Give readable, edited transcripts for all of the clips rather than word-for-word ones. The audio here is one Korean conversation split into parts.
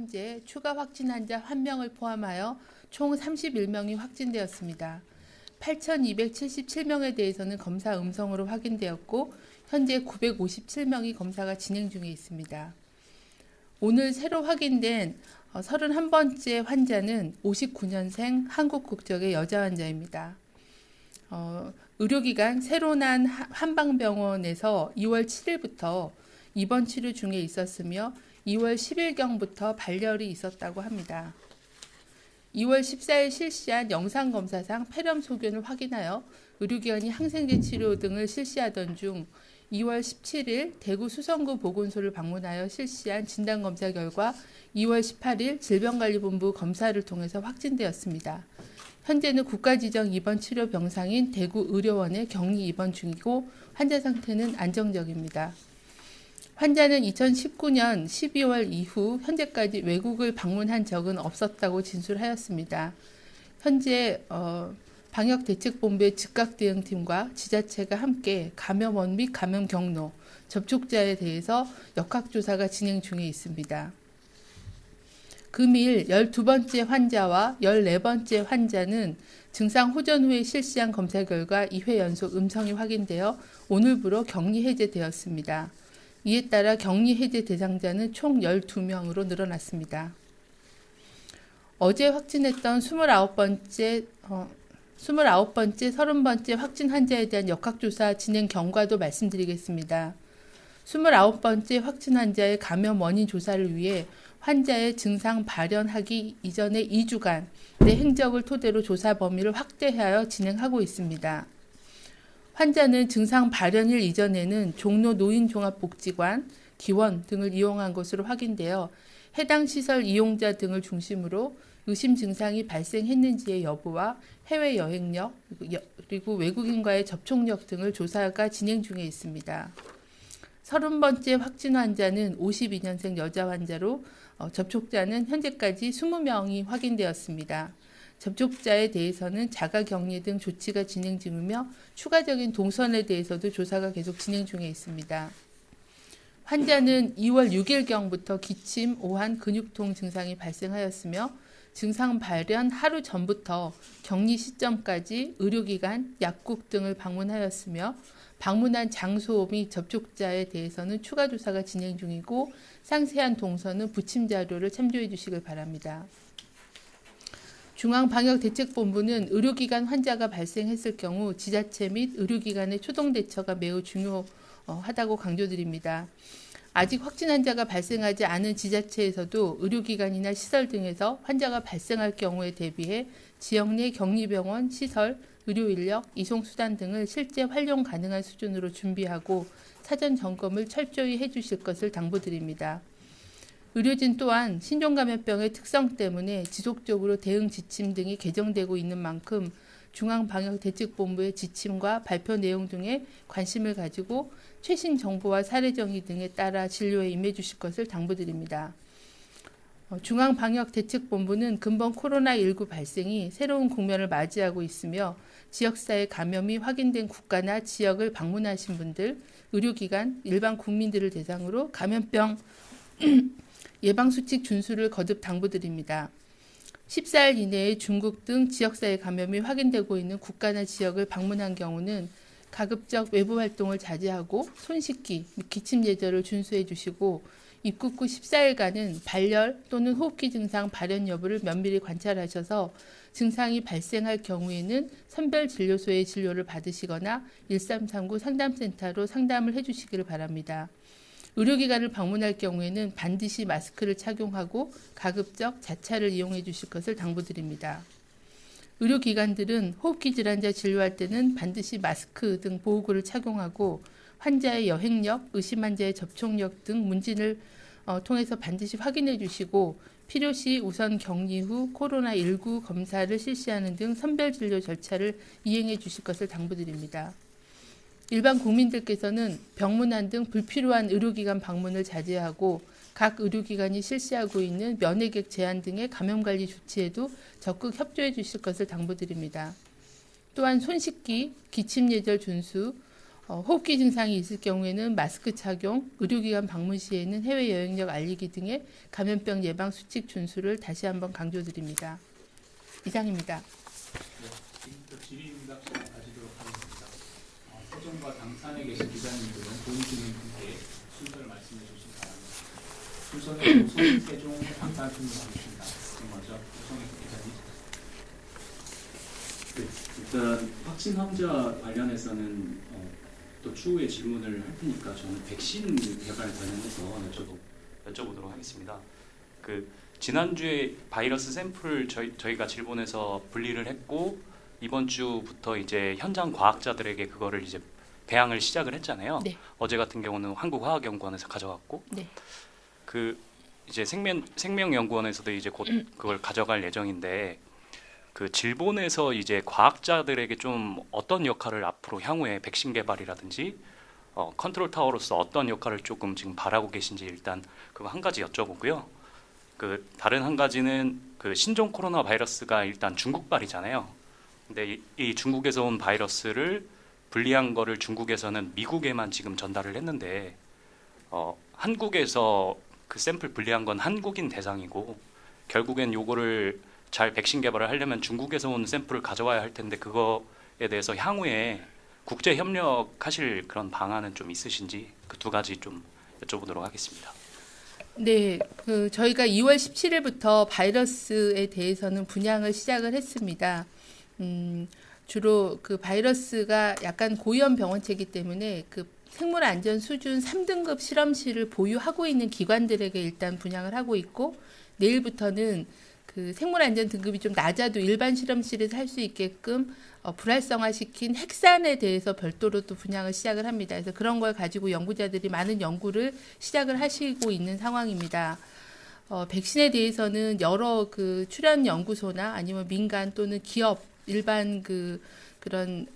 현재 추가 확진 환자 1명을 포함하여 총 31명이 확진되었습니다. 8,277명에 대해서는 검사 음성으로 확인되었고 현재 957명이 검사가 진행 중에 있습니다. 오늘 새로 확인된 31번째 환자는 59년생 한국 국적의 여자 환자입니다. 의료기관 새로 난 한방병원에서 2월 7일부터 입원 치료 중에 있었으며 2월 10일경부터 발열이 있었다고 합니다. 2월 14일 실시한 영상검사상 폐렴 소견을 확인하여 의료기관이 항생제 치료 등을 실시하던 중 2월 17일 대구 수성구 보건소를 방문하여 실시한 진단검사 결과 2월 18일 질병관리본부 검사를 통해서 확진되었습니다. 현재는 국가지정 입원 치료 병상인 대구 의료원에 격리 입원 중이고 환자 상태는 안정적입니다. 환자는 2019년 12월 이후 현재까지 외국을 방문한 적은 없었다고 진술하였습니다. 현재 방역대책본부의 즉각대응팀과 지자체가 함께 감염원 및 감염 경로, 접촉자에 대해서 역학조사가 진행 중에 있습니다. 금일 12번째 환자와 14번째 환자는 증상 호전 후에 실시한 검사 결과 2회 연속 음성이 확인되어 오늘부로 격리 해제되었습니다. 이에 따라 격리 해제 대상자는 총 12명으로 늘어났습니다. 어제 확진했던 29번째, 30번째 확진 환자에 대한 역학조사 진행 경과도 말씀드리겠습니다. 29번째 확진 환자의 감염 원인 조사를 위해 환자의 증상 발현하기 이전의 2주간 내 행적을 토대로 조사 범위를 확대하여 진행하고 있습니다. 환자는 증상 발현일 이전에는 종로 노인종합복지관, 기원 등을 이용한 것으로 확인되어 해당 시설 이용자 등을 중심으로 의심 증상이 발생했는지의 여부와 해외 여행력, 그리고 외국인과의 접촉력 등을 조사가 진행 중에 있습니다. 30번째 확진 환자는 52년생 여자 환자로 접촉자는 현재까지 20명이 확인되었습니다. 접촉자에 대해서는 자가격리 등 조치가 진행 중이며 추가적인 동선에 대해서도 조사가 계속 진행 중에 있습니다. 환자는 2월 6일경부터 기침, 오한, 근육통 증상이 발생하였으며 증상 발현 하루 전부터 격리 시점까지 의료기관, 약국 등을 방문하였으며 방문한 장소 및 접촉자에 대해서는 추가 조사가 진행 중이고 상세한 동선은 부침 자료를 참조해 주시길 바랍니다. 중앙방역대책본부는 의료기관 환자가 발생했을 경우 지자체 및 의료기관의 초동 대처가 매우 중요하다고 강조드립니다. 아직 확진 환자가 발생하지 않은 지자체에서도 의료기관이나 시설 등에서 환자가 발생할 경우에 대비해 지역 내 격리병원, 시설, 의료인력, 이송수단 등을 실제 활용 가능한 수준으로 준비하고 사전 점검을 철저히 해주실 것을 당부드립니다. 의료진 또한 신종감염병의 특성 때문에 지속적으로 대응 지침 등이 개정되고 있는 만큼 중앙방역대책본부의 지침과 발표 내용 등에 관심을 가지고 최신 정보와 사례 정의 등에 따라 진료에 임해 주실 것을 당부드립니다. 중앙방역대책본부는 근본 코로나19 발생이 새로운 국면을 맞이하고 있으며 지역사회 감염이 확인된 국가나 지역을 방문하신 분들, 의료기관, 일반 국민들을 대상으로 감염병 예방수칙 준수를 거듭 당부드립니다. 14일 이내에 중국 등 지역사회 감염이 확인되고 있는 국가나 지역을 방문한 경우는 가급적 외부 활동을 자제하고 손 씻기, 기침 예절을 준수해 주시고 입국 후 14일간은 발열 또는 호흡기 증상 발현 여부를 면밀히 관찰하셔서 증상이 발생할 경우에는 선별진료소의 진료를 받으시거나 1339 상담센터로 상담을 해주시기를 바랍니다. 의료기관을 방문할 경우에는 반드시 마스크를 착용하고 가급적 자차를 이용해 주실 것을 당부드립니다. 의료기관들은 호흡기 질환자 진료할 때는 반드시 마스크 등 보호구를 착용하고 환자의 여행력, 의심 환자의 접촉력 등 문진을 통해서 반드시 확인해 주시고 필요시 우선 격리 후 코로나19 검사를 실시하는 등 선별진료 절차를 이행해 주실 것을 당부드립니다. 일반 국민들께서는 병문안 등 불필요한 의료기관 방문을 자제하고 각 의료기관이 실시하고 있는 면회객 제한 등의 감염관리 조치에도 적극 협조해 주실 것을 당부드립니다. 또한 손 씻기, 기침 예절 준수, 호흡기 증상이 있을 경우에는 마스크 착용, 의료기관 방문 시에는 해외 여행력 알리기 등의 감염병 예방 수칙 준수를 다시 한번 강조드립니다. 이상입니다. 네, 지금부터 질의응답 시간 가지도록 하겠습니다. 세종과 당산에 계신 기자님들은 본인 분께 순서를 말씀해 주시기 바랍니다. 순서는 오송, 세종, 당산 순으로 하겠습니다. 먼저 오송희 기자님. 네, 일단 확진 환자 관련해서는 또 추후에 질문을 할 테니까 저는 백신 개발 관련해서 여쭤보도록 하겠습니다. 지난주에 바이러스 샘플을 저희가 질본에서 분리를 했고 이번 주부터 이제 현장 과학자들에게 그거를 이제 배양을 시작을 했잖아요. 네. 어제 같은 경우는 한국화학연구원에서 가져갔고, 네. 이제 생명연구원에서도 이제 곧 그걸 가져갈 예정인데, 질본에서 이제 과학자들에게 좀 어떤 역할을 앞으로 향후에 백신 개발이라든지 컨트롤 타워로서 어떤 역할을 조금 지금 바라고 계신지 일단 그거 한 가지 여쭤보고요. 다른 한 가지는 신종 코로나 바이러스가 일단 중국발이잖아요. 근데 이 중국에서 온 바이러스를 분리한 거를 중국에서는 미국에만 지금 전달을 했는데 한국에서 그 샘플 분리한 건 한국인 대상이고 결국엔 요거를 잘 백신 개발을 하려면 중국에서 온 샘플을 가져와야 할 텐데 그거에 대해서 향후에 국제 협력하실 그런 방안은 좀 있으신지 그 두 가지 좀 여쭤보도록 하겠습니다. 네, 저희가 2월 17일부터 바이러스에 대해서는 분양을 시작을 했습니다. 주로 그 바이러스가 약간 고위험 병원체이기 때문에 그 생물 안전 수준 3등급 실험실을 보유하고 있는 기관들에게 일단 분양을 하고 있고 내일부터는 그 생물 안전 등급이 좀 낮아도 일반 실험실에서 할 수 있게끔 불활성화시킨 핵산에 대해서 별도로 또 분양을 시작을 합니다. 그래서 그런 걸 가지고 연구자들이 많은 연구를 시작을 하시고 있는 상황입니다. 백신에 대해서는 여러 그 출연 연구소나 아니면 민간 또는 기업 일반 그런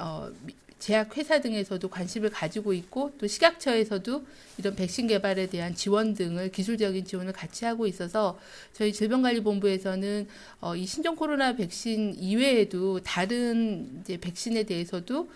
제약 회사 등에서도 관심을 가지고 있고 또 식약처에서도 이런 백신 개발에 대한 지원 등을 기술적인 지원을 같이 하고 있어서 저희 질병관리본부에서는 이 신종 코로나 백신 이외에도 다른 이제 백신에 대해서도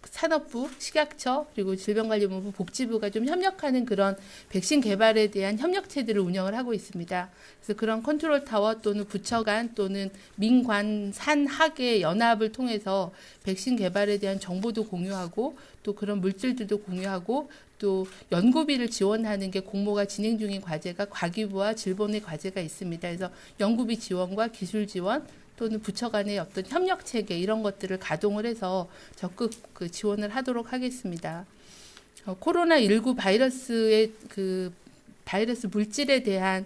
산업부, 식약처 그리고 질병관리본부, 복지부가 좀 협력하는 그런 백신 개발에 대한 협력체들을 운영을 하고 있습니다. 그래서 그런 컨트롤 타워 또는 부처 간 또는 민관, 산, 학의 연합을 통해서 백신 개발에 대한 정보도 공유하고 또 그런 물질들도 공유하고 또 연구비를 지원하는 게 공모가 진행 중인 과제가 과기부와 질본의 과제가 있습니다. 그래서 연구비 지원과 기술 지원 또는 부처 간의 어떤 협력 체계 이런 것들을 가동을 해서 적극 지원을 하도록 하겠습니다. 코로나19 바이러스의 바이러스 물질에 대한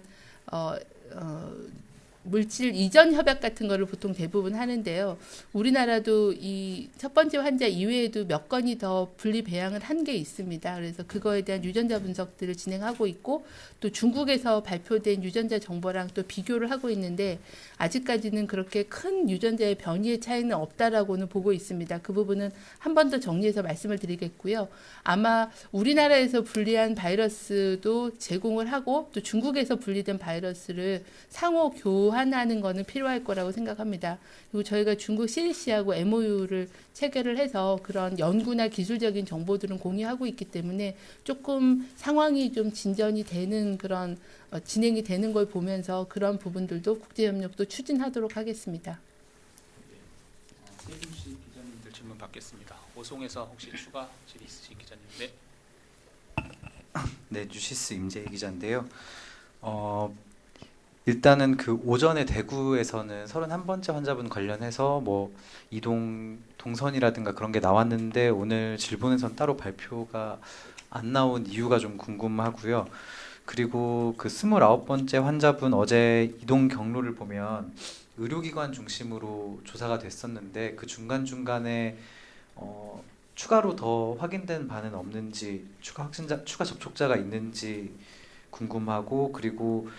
물질 이전 협약 같은 거를 보통 대부분 하는데요. 우리나라도 이 첫 번째 환자 이외에도 몇 건이 더 분리 배양을 한 게 있습니다. 그래서 그거에 대한 유전자 분석들을 진행하고 있고 또 중국에서 발표된 유전자 정보랑 또 비교를 하고 있는데 아직까지는 그렇게 큰 유전자의 변이의 차이는 없다라고는 보고 있습니다. 그 부분은 한 번 더 정리해서 말씀을 드리겠고요. 아마 우리나라에서 분리한 바이러스도 제공을 하고 또 중국에서 분리된 바이러스를 상호 교환하는 거는 필요할 거라고 생각합니다. 그리고 저희가 중국 CDC하고 MOU를 체결을 해서 그런 연구나 기술적인 정보들은 공유하고 있기 때문에 조금 상황이 좀 진전이 되는 그런 진행이 되는 걸 보면서 그런 부분들도 국제협력도 추진하도록 하겠습니다. 세준 씨 기자님들 질문 받겠습니다. 오송에서 혹시 추가 질의 있으신 기자님? 네. 네, 뉴시스 임재희 기자인데요. 일단은 오전에 대구에서는 31번째 환자분 관련해서 뭐 동선이라든가 그런 게 나왔는데 오늘 질본에서는 따로 발표가 안 나온 이유가 좀 궁금하고요. 그리고 29번째 환자분 어제 이동 경로를 보면 의료기관 중심으로 조사가 됐었는데 그 중간중간에 추가로 더 확인된 바는 없는지 추가 접촉자가 있는지 궁금하고 그리고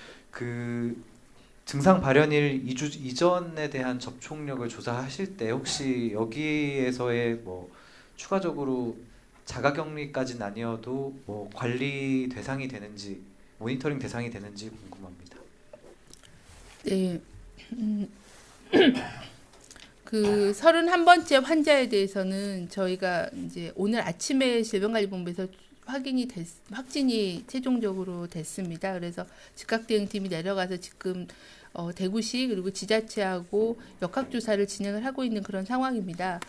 증상 발현일 2주 이전에 대한 접촉력을 조사하실 때 혹시 여기에서의 뭐 추가적으로 자가격리까지는 아니어도 뭐 관리 대상이 되는지 모니터링 대상이 되는지 궁금합니다. 네. 그 31번째 환자에 대해서는 저희가 이제 오늘 아침에 질병관리본부에서 확진이 최종적으로 됐습니다. 그래서 즉각대응팀이 내려가서 지금 대구시 그리고 지자체하고 역학조사를 진행을 하고 있는 그런 상황입니다.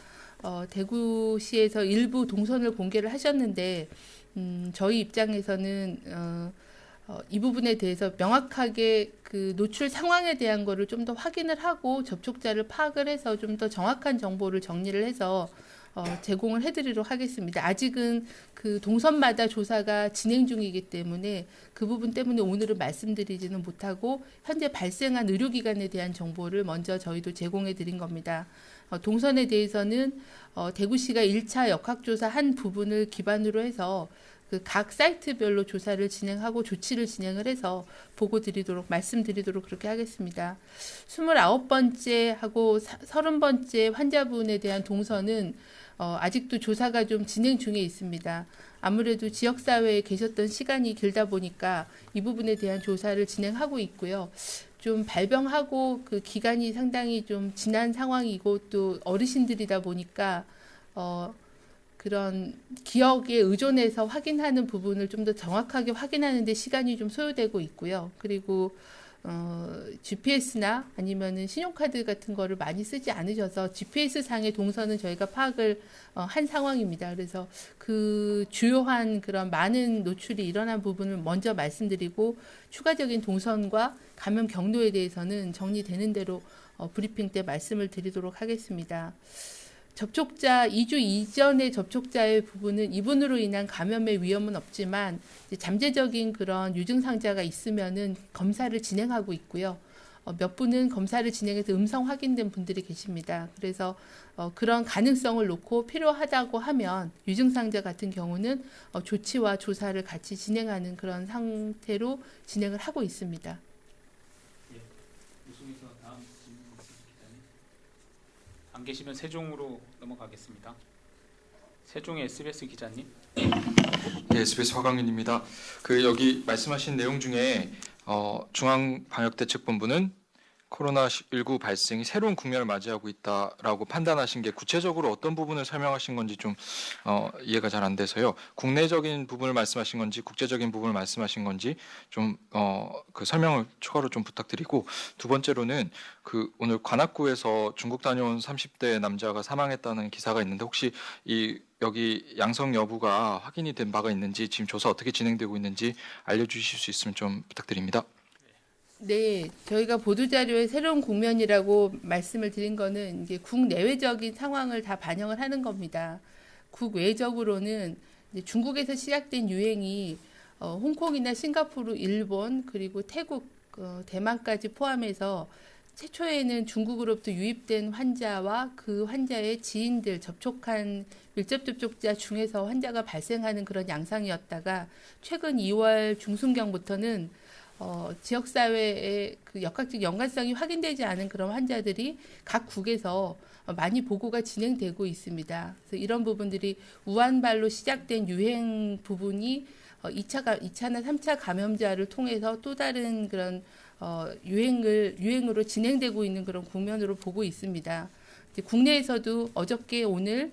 대구시에서 일부 동선을 공개를 하셨는데 저희 입장에서는 이 부분에 대해서 명확하게 그 노출 상황에 대한 거를 좀 더 확인을 하고 접촉자를 파악을 해서 좀 더 정확한 정보를 정리를 해서 제공을 해드리도록 하겠습니다. 아직은 그 동선마다 조사가 진행 중이기 때문에 그 부분 때문에 오늘은 말씀드리지는 못하고 현재 발생한 의료기관에 대한 정보를 먼저 저희도 제공해 드린 겁니다. 동선에 대해서는 대구시가 1차 역학조사 한 부분을 기반으로 해서 그 각 사이트별로 조사를 진행하고 조치를 진행을 해서 보고 드리도록 말씀드리도록 그렇게 하겠습니다. 29번째 하고 30번째 환자분에 대한 동선은 아직도 조사가 좀 진행 중에 있습니다. 아무래도 지역사회에 계셨던 시간이 길다 보니까 이 부분에 대한 조사를 진행하고 있고요. 좀 발병하고 그 기간이 상당히 좀 지난 상황이고 또 어르신들이다 보니까 그런 기억에 의존해서 확인하는 부분을 좀 더 정확하게 확인하는 데 시간이 좀 소요되고 있고요. 그리고 GPS나 아니면은 신용카드 같은 거를 많이 쓰지 않으셔서 GPS 상의 동선은 저희가 파악을 한 상황입니다. 그래서 그 주요한 그런 많은 노출이 일어난 부분을 먼저 말씀드리고 추가적인 동선과 감염 경로에 대해서는 정리되는 대로 브리핑 때 말씀을 드리도록 하겠습니다. 접촉자 2주 이전의 접촉자의 부분은 이분으로 인한 감염의 위험은 없지만 잠재적인 그런 유증상자가 있으면은 검사를 진행하고 있고요. 몇 분은 검사를 진행해서 음성 확인된 분들이 계십니다. 그래서 그런 가능성을 놓고 필요하다고 하면 유증상자 같은 경우는 조치와 조사를 같이 진행하는 그런 상태로 진행을 하고 있습니다. 안 계시면 세종으로 넘어가겠습니다. 세종의 SBS 기자님. 네, SBS 화강윤입니다. 여기 말씀하신 내용 중에 중앙방역대책본부는 코로나19 발생이 새로운 국면을 맞이하고 있다라고 판단하신 게 구체적으로 어떤 부분을 설명하신 건지 좀 이해가 잘 안 돼서요. 국내적인 부분을 말씀하신 건지 국제적인 부분을 말씀하신 건지 좀 그 설명을 추가로 좀 부탁드리고, 두 번째로는 오늘 관악구에서 중국 다녀온 30대 남자가 사망했다는 기사가 있는데 혹시 여기 양성 여부가 확인이 된 바가 있는지, 지금 조사 어떻게 진행되고 있는지 알려주실 수 있으면 좀 부탁드립니다. 네, 저희가 보도자료에 새로운 국면이라고 말씀을 드린 거는 이제 국내외적인 상황을 다 반영을 하는 겁니다. 국외적으로는 이제 중국에서 시작된 유행이 홍콩이나 싱가포르, 일본, 그리고 태국, 대만까지 포함해서 최초에는 중국으로부터 유입된 환자와 그 환자의 지인들, 접촉한 밀접 접촉자 중에서 환자가 발생하는 그런 양상이었다가 최근 2월 중순경부터는 지역사회의 그 역학적 연관성이 확인되지 않은 그런 환자들이 각 국에서 많이 보고가 진행되고 있습니다. 그래서 이런 부분들이 우한발로 시작된 유행 부분이 2차나 3차 감염자를 통해서 또 다른 그런 유행으로 진행되고 있는 그런 국면으로 보고 있습니다. 국내에서도 어저께 오늘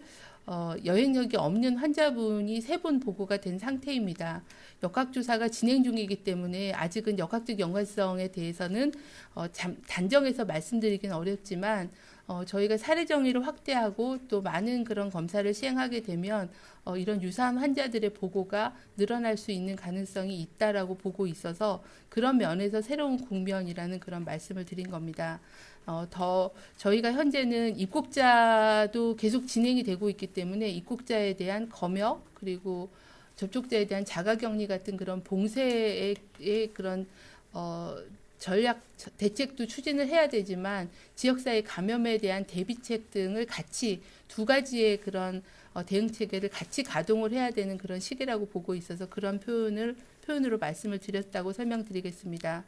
여행력이 없는 환자분이 3분 보고가 된 상태입니다. 역학조사가 진행 중이기 때문에 아직은 역학적 연관성에 대해서는 단정해서 말씀드리기는 어렵지만 저희가 사례 정의를 확대하고 또 많은 그런 검사를 시행하게 되면 이런 유사한 환자들의 보고가 늘어날 수 있는 가능성이 있다라고 보고 있어서 그런 면에서 새로운 국면이라는 그런 말씀을 드린 겁니다. 저희가 현재는 입국자도 계속 진행이 되고 있기 때문에 입국자에 대한 검역 그리고 접촉자에 대한 자가격리 같은 그런 봉쇄의 그런 전략 대책도 추진을 해야 되지만 지역사회 감염에 대한 대비책 등을 같이 두 가지의 그런 대응 체계를 같이 가동을 해야 되는 그런 시기라고 보고 있어서 그런 표현으로 말씀을 드렸다고 설명드리겠습니다.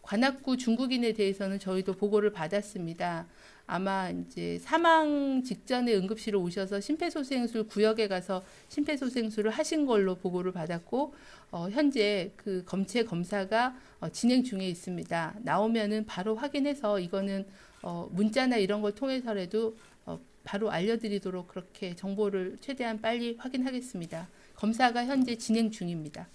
관악구 중국인에 대해서는 저희도 보고를 받았습니다. 아마 이제 사망 직전에 응급실에 오셔서 심폐소생술 구역에 가서 심폐소생술을 하신 걸로 보고를 받았고 현재 그 검체 검사가 진행 중에 있습니다. 나오면은 바로 확인해서 이거는 문자나 이런 걸 통해서라도 바로 알려드리도록 그렇게 정보를 최대한 빨리 확인하겠습니다. 검사가 현재 진행 중입니다.